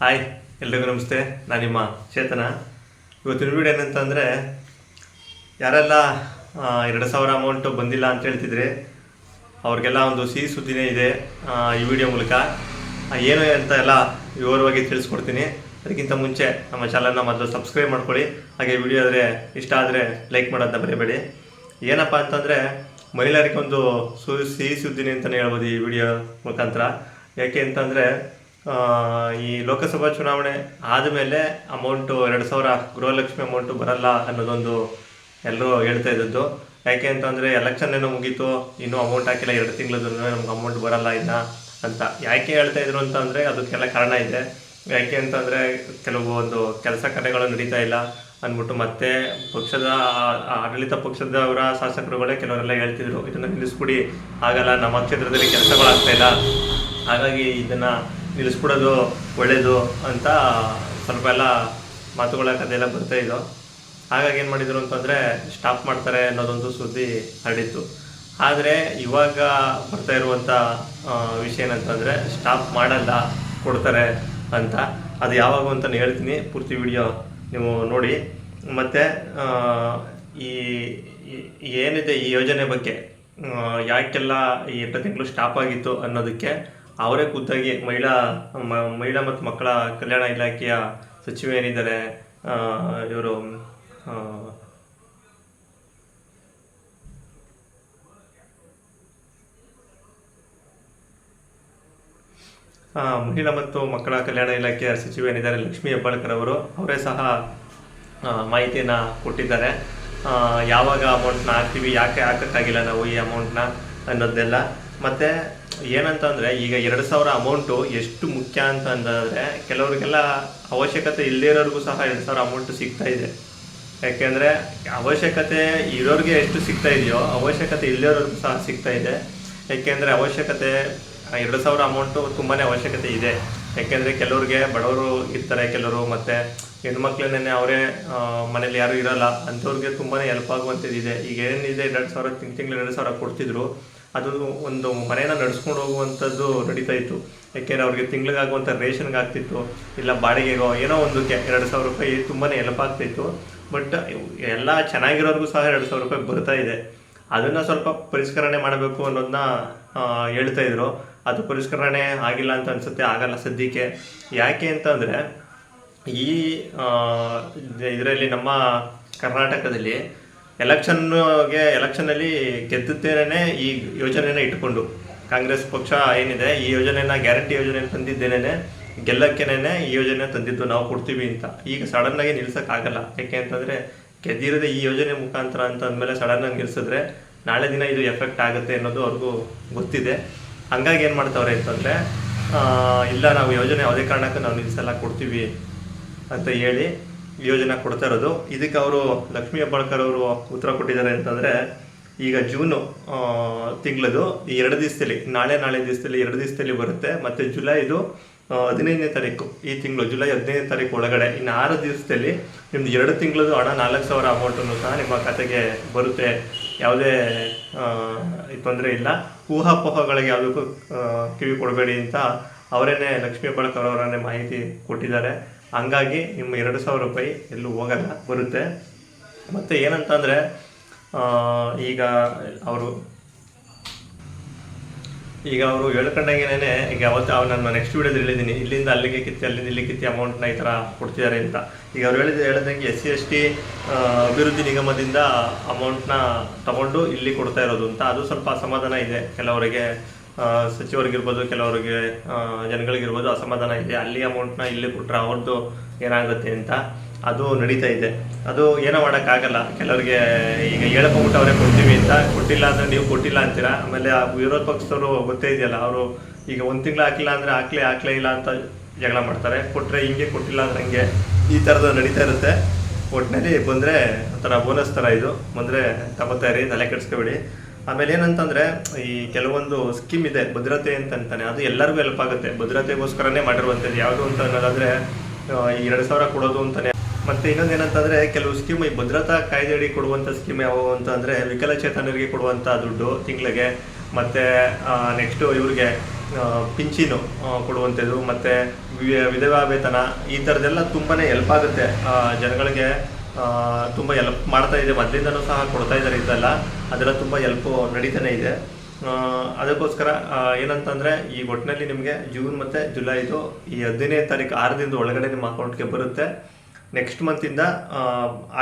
Hi, ಎಲ್ರಿಗೂ ನಮಸ್ತೆ. ನಾನು ನಿಮ್ಮ ಚೇತನ. ಇವತ್ತಿನ ವಿಡಿಯೋ ಏನಂತಂದರೆ, ಯಾರೆಲ್ಲ 2,000 ಅಮೌಂಟು ಬಂದಿಲ್ಲ ಅಂತ ಹೇಳ್ತಿದ್ರೆ ಅವ್ರಿಗೆಲ್ಲ ಒಂದು ಸಿಹಿ ಸುದ್ದಿನೇ ಇದೆ. ಈ ವಿಡಿಯೋ ಮೂಲಕ ಏನು ಅಂತ ಎಲ್ಲ ವಿವರವಾಗಿ ತಿಳಿಸ್ಕೊಡ್ತೀನಿ. ಅದಕ್ಕಿಂತ ಮುಂಚೆ ನಮ್ಮ ಚಾನಲ್ನ ಮೊದಲು ಸಬ್ಸ್ಕ್ರೈಬ್ ಮಾಡ್ಕೊಳ್ಳಿ. ಹಾಗೆ ವಿಡಿಯೋ ಆದರೆ ಇಷ್ಟ ಆದರೆ ಲೈಕ್ ಮಾಡೋದನ್ನ ಮರಿಬೇಡಿ. ಏನಪ್ಪ ಅಂತಂದರೆ, ಮಹಿಳೆಯರಿಗೆ ಒಂದು ಸಿಹಿ ಸುದ್ದಿನಿ ಅಂತಲೇ ಹೇಳ್ಬೋದು ಈ ವಿಡಿಯೋ ಮುಖಾಂತರ. ಯಾಕೆ ಅಂತಂದರೆ, ಈ ಲೋಕಸಭಾ ಚುನಾವಣೆ ಆದಮೇಲೆ ಅಮೌಂಟು 2,000 ಗೃಹಲಕ್ಷ್ಮಿ ಅಮೌಂಟು ಬರಲ್ಲ ಅನ್ನೋದೊಂದು ಎಲ್ಲರೂ ಹೇಳ್ತಾ ಇದ್ದದ್ದು. ಯಾಕೆ ಅಂತಂದರೆ, ಎಲೆಕ್ಷನ್ ಏನೋ ಮುಗೀತು, ಇನ್ನೂ ಅಮೌಂಟ್ ಹಾಕಿಲ್ಲ, 2 ತಿಂಗಳದ್ದು ನಮ್ಗೆ ಅಮೌಂಟ್ ಬರಲ್ಲ ಇನ್ನು ಅಂತ ಯಾಕೆ ಹೇಳ್ತಾ ಇದ್ರು ಅಂತಂದರೆ, ಅದಕ್ಕೆಲ್ಲ ಕಾರಣ ಇದೆ. ಯಾಕೆ ಅಂತಂದರೆ, ಕೆಲವು ಒಂದು ಕೆಲಸ ಕಾರ್ಯಗಳು ನಡೀತಾ ಇಲ್ಲ ಅಂದ್ಬಿಟ್ಟು ಮತ್ತೆ ಪಕ್ಷದ ಆಡಳಿತ ಪಕ್ಷದವರ ಶಾಸಕರುಗಳೇ ಕೆಲವರೆಲ್ಲ ಹೇಳ್ತಿದ್ರು, ಇದನ್ನು ನಿಲ್ಲಿಸ್ಬಿಡಿ, ಆಗಲ್ಲ, ನಮ್ಮ ಕ್ಷೇತ್ರದಲ್ಲಿ ಕೆಲಸಗಳಾಗ್ತಾ ಇಲ್ಲ, ಹಾಗಾಗಿ ಇದನ್ನು ನಿಲ್ಲಿಸ್ಬಿಡೋದು ಒಳ್ಳೆಯದು ಅಂತ ಸ್ವಲ್ಪ ಎಲ್ಲ ಮಾತುಗಳ ಕಥೆಯೆಲ್ಲ ಬರ್ತಾಯಿದ್ದು. ಹಾಗಾಗಿ ಏನು ಮಾಡಿದರು ಅಂತಂದರೆ, ಸ್ಟಾಪ್ ಮಾಡ್ತಾರೆ ಅನ್ನೋದೊಂದು ಸುದ್ದಿ ಹರಡಿತ್ತು. ಆದರೆ ಇವಾಗ ಬರ್ತಾ ಇರುವಂಥ ವಿಷಯ ಏನಂತಂದರೆ, ಸ್ಟಾಪ್ ಮಾಡಲ್ಲ, ಕೊಡ್ತಾರೆ ಅಂತ. ಅದು ಯಾವಾಗ ಅಂತ ಹೇಳ್ತೀನಿ, ಪೂರ್ತಿ ವಿಡಿಯೋ ನೀವು ನೋಡಿ. ಮತ್ತು ಈ ಏನಿದೆ ಈ ಯೋಜನೆ ಬಗ್ಗೆ, ಯಾಕೆಲ್ಲ ಈ 2 ತಿಂಗಳು ಸ್ಟಾಪ್ ಆಗಿತ್ತು ಅನ್ನೋದಕ್ಕೆ ಅವರೇ ಖುದ್ದಾಗಿ ಮಹಿಳಾ ಮತ್ತು ಮಕ್ಕಳ ಕಲ್ಯಾಣ ಇಲಾಖೆಯ ಸಚಿವೆ ಏನಿದ್ದಾರೆ, ಇವರು ಮಹಿಳಾ ಮತ್ತು ಮಕ್ಕಳ ಕಲ್ಯಾಣ ಇಲಾಖೆಯ ಸಚಿವೆ ಏನಿದ್ದಾರೆ ಲಕ್ಷ್ಮೀ ಹೆಬ್ಬಾಳ್ಕರ್ ಅವರು, ಅವರೇ ಸಹ ಮಾಹಿತಿಯನ್ನು ಕೊಟ್ಟಿದ್ದಾರೆ. ಯಾವಾಗ ಅಮೌಂಟ್ನ ಹಾಕ್ತೀವಿ, ಯಾಕೆ ಹಾಕೋಕ್ಕಾಗಿಲ್ಲ ನಾವು ಈ ಅಮೌಂಟ್ನ ಅನ್ನೋದೆಲ್ಲ. ಮತ್ತು ಏನಂತಂದರೆ, ಈಗ 2,000 ಅಮೌಂಟು ಎಷ್ಟು ಮುಖ್ಯ ಅಂತಂದರೆ, ಕೆಲವರಿಗೆಲ್ಲ ಅವಶ್ಯಕತೆ ಇಲ್ಲದೇ ಇರೋರಿಗೂ ಸಹ 2,000 ಅಮೌಂಟು ಸಿಗ್ತಾ ಇದೆ. ಯಾಕೆಂದರೆ ಅವಶ್ಯಕತೆ ಇರೋರಿಗೆ ಎಷ್ಟು ಸಿಗ್ತಾ ಇದೆಯೋ, ಅವಶ್ಯಕತೆ ಇಲ್ಲದೇ ಸಹ ಸಿಗ್ತಾ ಇದೆ. ಯಾಕೆಂದರೆ ಅವಶ್ಯಕತೆ 2,000 ಅಮೌಂಟು ತುಂಬಾ ಅವಶ್ಯಕತೆ ಇದೆ. ಯಾಕೆಂದರೆ ಕೆಲವ್ರಿಗೆ ಬಡವರು ಇರ್ತಾರೆ, ಕೆಲವರು ಮತ್ತು ಹೆಣ್ಮಕ್ಳನ್ನೇ ಅವರೇ ಮನೇಲಿ ಯಾರೂ ಇರೋಲ್ಲ ಅಂಥವ್ರಿಗೆ ತುಂಬಾ ಹೆಲ್ಪ್ ಆಗುವಂಥದ್ದಿದೆ. ಈಗ ಏನಿದೆ 2,000 ತಿಂಗಳು 2,000 ಕೊಡ್ತಿದ್ರು, ಅದು ಒಂದು ಮನೆಯನ್ನು ನಡೆಸ್ಕೊಂಡು ಹೋಗುವಂಥದ್ದು ನಡೀತಾ ಇತ್ತು. ಯಾಕೆಂದರೆ ಅವ್ರಿಗೆ ತಿಂಗಳಿಗಾಗುವಂಥ ರೇಷನ್ಗೆ ಆಗ್ತಿತ್ತು, ಇಲ್ಲ ಬಾಡಿಗೆಗೋ ಏನೋ ಒಂದಕ್ಕೆ 2,000 ರೂಪಾಯಿ ತುಂಬಾ ಹೆಲ್ಪ್ ಆಗ್ತಾಯಿತ್ತು. ಬಟ್ ಎಲ್ಲ ಚೆನ್ನಾಗಿರೋರಿಗೂ ಸಹ 2,000 ರೂಪಾಯಿ ಬರ್ತಾ ಇದೆ. ಅದನ್ನು ಸ್ವಲ್ಪ ಪರಿಷ್ಕರಣೆ ಮಾಡಬೇಕು ಅನ್ನೋದನ್ನ ಹೇಳ್ತಾಯಿದ್ರು. ಅದು ಪರಿಷ್ಕರಣೆ ಆಗಿಲ್ಲ ಅಂತ ಅನಿಸುತ್ತೆ, ಆಗಲ್ಲ ಸದ್ಯಕ್ಕೆ. ಯಾಕೆ ಅಂತಂದರೆ, ಈ ಇದರಲ್ಲಿ ನಮ್ಮ ಕರ್ನಾಟಕದಲ್ಲಿ ಎಲೆಕ್ಷನ್ನಲ್ಲಿ ಗೆದ್ದುತ್ತೇನೆ ಈ ಯೋಜನೆಯನ್ನು ಇಟ್ಕೊಂಡು ಕಾಂಗ್ರೆಸ್ ಪಕ್ಷ ಏನಿದೆ, ಈ ಯೋಜನೆಯನ್ನು ಗ್ಯಾರಂಟಿ ಯೋಜನೆ ತಂದಿದ್ದೇನೆ, ಗೆಲ್ಲಕ್ಕೇನೆ ಈ ಯೋಜನೆ ತಂದಿದ್ದು, ನಾವು ಕೊಡ್ತೀವಿ ಅಂತ. ಈಗ ಸಡನ್ನಾಗಿ ನಿಲ್ಸೋಕ್ಕಾಗಲ್ಲ. ಯಾಕೆ ಅಂತಂದರೆ, ಗೆದ್ದಿರೋದೇ ಈ ಯೋಜನೆ ಮುಖಾಂತರ ಅಂತ ಅಂದಮೇಲೆ ಸಡನ್ನಾಗಿ ನಿಲ್ಲಿಸಿದ್ರೆ ನಾಳೆ ದಿನ ಇದು ಎಫೆಕ್ಟ್ ಆಗುತ್ತೆ ಅನ್ನೋದು ಅವ್ರಿಗೂ ಗೊತ್ತಿದೆ. ಹಂಗಾಗಿ ಏನು ಮಾಡ್ತಾವ್ರೆ ಅಂತಂದರೆ, ಇಲ್ಲ, ನಾವು ಯೋಜನೆ ಯಾವುದೇ ಕಾರಣಕ್ಕೂ ನಾವು ನಿಲ್ಲಿಸಲ್ಲ, ಕೊಡ್ತೀವಿ ಅಂತ ಹೇಳಿ ಯೋಜನೆ ಕೊಡ್ತಾ ಇರೋದು. ಇದಕ್ಕೆ ಅವರು ಲಕ್ಷ್ಮೀ ಹೆಬ್ಬಾಳ್ಕರ್ ಅವರು ಉತ್ತರ ಕೊಟ್ಟಿದ್ದಾರೆ ಅಂತಂದರೆ, ಈಗ ಜೂನು ತಿಂಗಳದು ಈ 2 ದಿವಸದಲ್ಲಿ, ನಾಳೆ ದಿವಸದಲ್ಲಿ 2 ದಿವಸದಲ್ಲಿ ಬರುತ್ತೆ. ಮತ್ತು ಜುಲೈದು 15ನೇ ತಾರೀಕು, ಈ ತಿಂಗಳು ಜುಲೈ 15ನೇ ತಾರೀಕು ಒಳಗಡೆ ಇನ್ನು 6 ದಿವಸದಲ್ಲಿ ನಿಮ್ಮದು 2 ತಿಂಗಳದು ಹಣ 4,000 ಅಮೌಂಟನ್ನು ಸಹ ನಿಮ್ಮ ಖಾತೆಗೆ ಬರುತ್ತೆ. ಯಾವುದೇ ತೊಂದರೆ ಇಲ್ಲ. ಊಹಾಪೋಹಗಳಿಗೆ ಯಾವುದಕ್ಕೂ ಕಿವಿ ಕೊಡಬೇಡಿ ಅಂತ ಅವರೇನೆ ಲಕ್ಷ್ಮೀ ಹೆಬ್ಬಾಳ್ಕರ್ ಅವರನ್ನೇ ಮಾಹಿತಿ ಕೊಟ್ಟಿದ್ದಾರೆ. ಹಂಗಾಗಿ ನಿಮ್ಮ 2,000 ರೂಪಾಯಿ ಎಲ್ಲೂ ಹೋಗಲ್ಲ, ಬರುತ್ತೆ. ಮತ್ತು ಏನಂತಂದರೆ, ಈಗ ಅವರು ಹೇಳ್ಕೊಂಡಾಗೇನೆ, ಈಗ ಅವತ್ತು ನಾನು ನೆಕ್ಸ್ಟ್ ವೀಡಿಯೋದಲ್ಲಿ ಹೇಳಿದ್ದೀನಿ, ಇಲ್ಲಿಂದ ಅಲ್ಲಿಗೆ ಕಿತ್ತಿ, ಅಲ್ಲಿಂದ ಇಲ್ಲಿ ಕಿತ್ತಿ ಅಮೌಂಟ್ನ ಈ ಥರ ಕೊಡ್ತಿದ್ದಾರೆ ಅಂತ. ಈಗ ಅವ್ರು ಹೇಳಿದಂಗೆ SC/ST ಅಭಿವೃದ್ಧಿ ನಿಗಮದಿಂದ ಅಮೌಂಟ್ನ ತಗೊಂಡು ಇಲ್ಲಿ ಕೊಡ್ತಾ ಇರೋದು ಅಂತ. ಅದು ಸ್ವಲ್ಪ ಅಸಮಾಧಾನ ಇದೆ ಕೆಲವರಿಗೆ, ಸಚಿವರಿಗಿರ್ಬೋದು, ಕೆಲವರಿಗೆ ಜನಗಳಿಗಿರ್ಬೋದು ಅಸಮಾಧಾನ ಇದೆ. ಅಲ್ಲಿ ಅಮೌಂಟ್ನ ಇಲ್ಲಿ ಕೊಟ್ಟರೆ ಅವ್ರದ್ದು ಏನಾಗುತ್ತೆ ಅಂತ ಅದು ನಡೀತಾ ಇದೆ. ಅದು ಏನೋ ಮಾಡೋಕ್ಕಾಗಲ್ಲ. ಕೆಲವರಿಗೆ ಈಗ ಹೇಳ್ಕೊಂಬಿಟ್ಟು ಅವರೇ ಕೊಡ್ತೀವಿ ಅಂತ, ಕೊಟ್ಟಿಲ್ಲ ಅಂದರೆ ನೀವು ಕೊಟ್ಟಿಲ್ಲ ಅಂತೀರಾ. ಆಮೇಲೆ ವಿರೋಧ ಪಕ್ಷದವರು ಗೊತ್ತೇ ಇದೆಯಲ್ಲ, ಅವರು ಈಗ 1 ತಿಂಗಳು ಹಾಕಿಲ್ಲ ಅಂದರೆ ಹಾಕ್ಲೇ ಇಲ್ಲ ಅಂತ ಜಗಳ ಮಾಡ್ತಾರೆ. ಕೊಟ್ಟರೆ ಹಿಂಗೆ, ಕೊಟ್ಟಿಲ್ಲ ಅಂದರೆ ಹಂಗೆ, ಈ ಥರದ್ದು ನಡೀತಾ ಇರುತ್ತೆ. ಒಟ್ಟಿನಲ್ಲಿ ಬಂದರೆ ಒಂಥರ ಬೋನಸ್ ಥರ ಇದು, ಬಂದರೆ ತಗೋತಾ ಇರಿ, ತಲೆ ಕೆಡಿಸ್ಕೊಬೇಡಿ. ಆಮೇಲೆ ಏನಂತಂದರೆ, ಈ ಕೆಲವೊಂದು ಸ್ಕೀಮ್ ಇದೆ ಭದ್ರತೆ ಅಂತಾನೆ, ಅದು ಎಲ್ಲರಿಗೂ ಹೆಲ್ಪ್ ಆಗುತ್ತೆ. ಭದ್ರತೆಗೋಸ್ಕರನೇ ಮಾಡಿರುವಂಥದ್ದು. ಯಾವುದು ಅಂತ ಅನ್ನೋದಾದರೆ ಈ 2,000 ಕೊಡೋದು ಅಂತಲೇ. ಮತ್ತು ಇನ್ನೊಂದು ಏನಂತಂದರೆ, ಕೆಲವು ಸ್ಕೀಮ್ ಈ ಭದ್ರತಾ ಕಾಯ್ದೆಯಡಿ ಕೊಡುವಂಥ ಸ್ಕೀಮ್ ಯಾವುವು ಅಂತಂದರೆ, ವಿಕಲಚೇತನರಿಗೆ ಕೊಡುವಂಥ ದುಡ್ಡು ತಿಂಗಳಿಗೆ, ಮತ್ತು ನೆಕ್ಸ್ಟು ಇವ್ರಿಗೆ ಪಿಂಚಿನು ಕೊಡುವಂಥದ್ದು, ಮತ್ತು ವಿಧವಾ ವೇತನ ಈ ಥರದ್ದೆಲ್ಲ ತುಂಬಾ ಹೆಲ್ಪ್ ಆಗುತ್ತೆ ಜನಗಳಿಗೆ. ತುಂಬ ಹೆಲ್ಪ್ ಮಾಡ್ತಾ ಇದೆ, ಮೊದಲಿಂದನೂ ಸಹ ಕೊಡ್ತಾ ಇದ್ದಾರೆ. ಇದೆಲ್ಲ ಅದೆಲ್ಲ ತುಂಬ ಹೆಲ್ಪು ನಡೀತಾನೆ ಇದೆ. ಅದಕ್ಕೋಸ್ಕರ ಏನಂತಂದರೆ ಈ ಒಟ್ಟಿನಲ್ಲಿ ನಿಮಗೆ ಜೂನ್ ಮತ್ತು ಜುಲೈದು ಈ 15ನೇ ತಾರೀಕು 6 ದಿನದ ಒಳಗಡೆ ನಿಮ್ಮ ಅಕೌಂಟ್ಗೆ ಬರುತ್ತೆ. ನೆಕ್ಸ್ಟ್ ಮಂತಿಂದ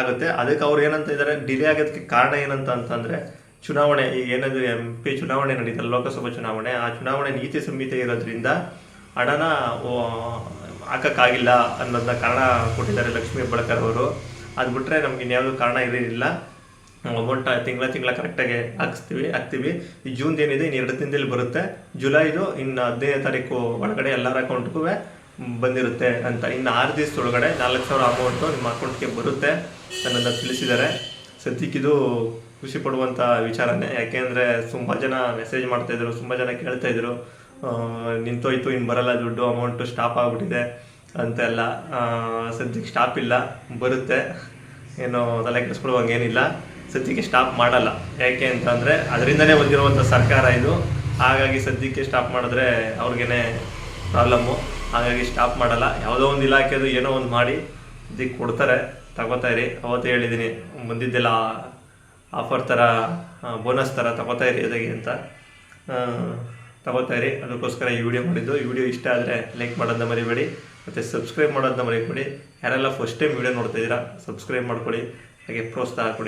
ಆಗುತ್ತೆ. ಅದಕ್ಕೆ ಅವ್ರು ಏನಂತ ಇದ್ದಾರೆ, ಡಿಲೇ ಆಗೋದಕ್ಕೆ ಕಾರಣ ಏನಂತ ಅಂತಂದರೆ ಚುನಾವಣೆ, ಈಗ ಏನಾದರೂ MP ಚುನಾವಣೆ ನಡೀತಲ್ಲ, ಲೋಕಸಭಾ ಚುನಾವಣೆ, ಆ ಚುನಾವಣೆ ನೀತಿ ಸಂಹಿತೆ ಇರೋದ್ರಿಂದ ಹಣನ ಹಾಕೋಕ್ಕಾಗಿಲ್ಲ ಅನ್ನೋದನ್ನ ಕಾರಣ ಕೊಟ್ಟಿದ್ದಾರೆ ಲಕ್ಷ್ಮೀ ಹೆಬ್ಬಾಳ್ಕರ್ ಅವರು. ಅದು ಬಿಟ್ಟರೆ ನಮ್ಗೆ ಇನ್ಯಾವುದೂ ಕಾರಣ ಇರಲಿಲ್ಲ. ಅಮೌಂಟ್ ತಿಂಗಳ ಕರೆಕ್ಟಾಗಿ ಹಾಕ್ತೀವಿ. ಈ ಜೂನ್ದು ಏನಿದೆ ಇನ್ನು 2 ದಿನದಲ್ಲಿ ಬರುತ್ತೆ. ಜುಲೈದು ಇನ್ನು 15ನೇ ತಾರೀಕು ಒಳಗಡೆ ಎಲ್ಲರ ಅಕೌಂಟ್ಗೂ ಬಂದಿರುತ್ತೆ ಅಂತ. ಇನ್ನು 6 ದಿವಸದೊಳಗಡೆ 4,000 ಅಮೌಂಟು ನಿಮ್ಮ ಅಕೌಂಟ್ಗೆ ಬರುತ್ತೆ ಅನ್ನೋದನ್ನ ತಿಳಿಸಿದ್ದಾರೆ. ಸದ್ಯಕ್ಕಿದು ಖುಷಿ ಪಡುವಂಥ ವಿಚಾರನೇ. ಯಾಕೆಂದರೆ ತುಂಬ ಜನ ಮೆಸೇಜ್ ಮಾಡ್ತಾಯಿದ್ರು, ತುಂಬ ಜನ ಕೇಳ್ತಾಯಿದ್ರು, ನಿಂತೋಯ್ತು, ಇನ್ನು ಬರಲ್ಲ ದುಡ್ಡು, ಅಮೌಂಟು ಸ್ಟಾಪ್ ಆಗಿಬಿಟ್ಟಿದೆ ಅಂತೆಲ್ಲ. ಸದ್ಯಕ್ಕೆ ಸ್ಟಾಪ್ ಇಲ್ಲ, ಬರುತ್ತೆ, ಏನು ತಲೆ ಕೆಡಿಸ್ಕೊಳ್ಳುವಂಗೆ ಏನಿಲ್ಲ. ಸದ್ಯಕ್ಕೆ ಸ್ಟಾಪ್ ಮಾಡಲ್ಲ. ಯಾಕೆ ಅಂತಂದರೆ ಅದರಿಂದನೇ ಬಂದಿರುವಂಥ ಸರ್ಕಾರ ಇದು. ಹಾಗಾಗಿ ಸದ್ಯಕ್ಕೆ ಸ್ಟಾಪ್ ಮಾಡಿದ್ರೆ ಅವ್ರಿಗೇನೆ ಪ್ರಾಬ್ಲಮ್ಮು. ಹಾಗಾಗಿ ಸ್ಟಾಪ್ ಮಾಡಲ್ಲ. ಯಾವುದೋ ಒಂದು ಇಲಾಖೆದು ಏನೋ ಒಂದು ಮಾಡಿ ಇದಕ್ಕೆ ಕೊಡ್ತಾರೆ, ತಗೋತಾ ಇರಿ. ಅವತ್ತೇ ಹೇಳಿದ್ದೀನಿ, ಬಂದಿದ್ದೆಲ್ಲ ಆಫರ್ ಥರ, ಬೋನಸ್ ಥರ ತಗೋತಾ ಇರಿ ಅದಾಗಿ ಅಂತ. ತಗೋತಾ ಇರಿ. ಅದಕ್ಕೋಸ್ಕರ ಈ ವಿಡಿಯೋ ಮಾಡಿದ್ದು. ಈ ವಿಡಿಯೋ ಇಷ್ಟ ಆದರೆ ಲೈಕ್ ಮಾಡೋದನ್ನ ಮರಿಬೇಡಿ, ಮತ್ತು ಸಬ್ಸ್ಕ್ರೈಬ್ ಮಾಡೋದನ್ನ ಮರಿಬೇಡಿ. ಯಾರೆಲ್ಲ ಫಸ್ಟ್ ಟೈಮ್ ವಿಡಿಯೋ ನೋಡ್ತಾ ಇದ್ದೀರಾ ಸಬ್ಸ್ಕ್ರೈಬ್ ಮಾಡ್ಕೊಳ್ಳಿ, ಹಾಗೆ ಪ್ರೋತ್ಸಾಹ ಕೊಡಿ.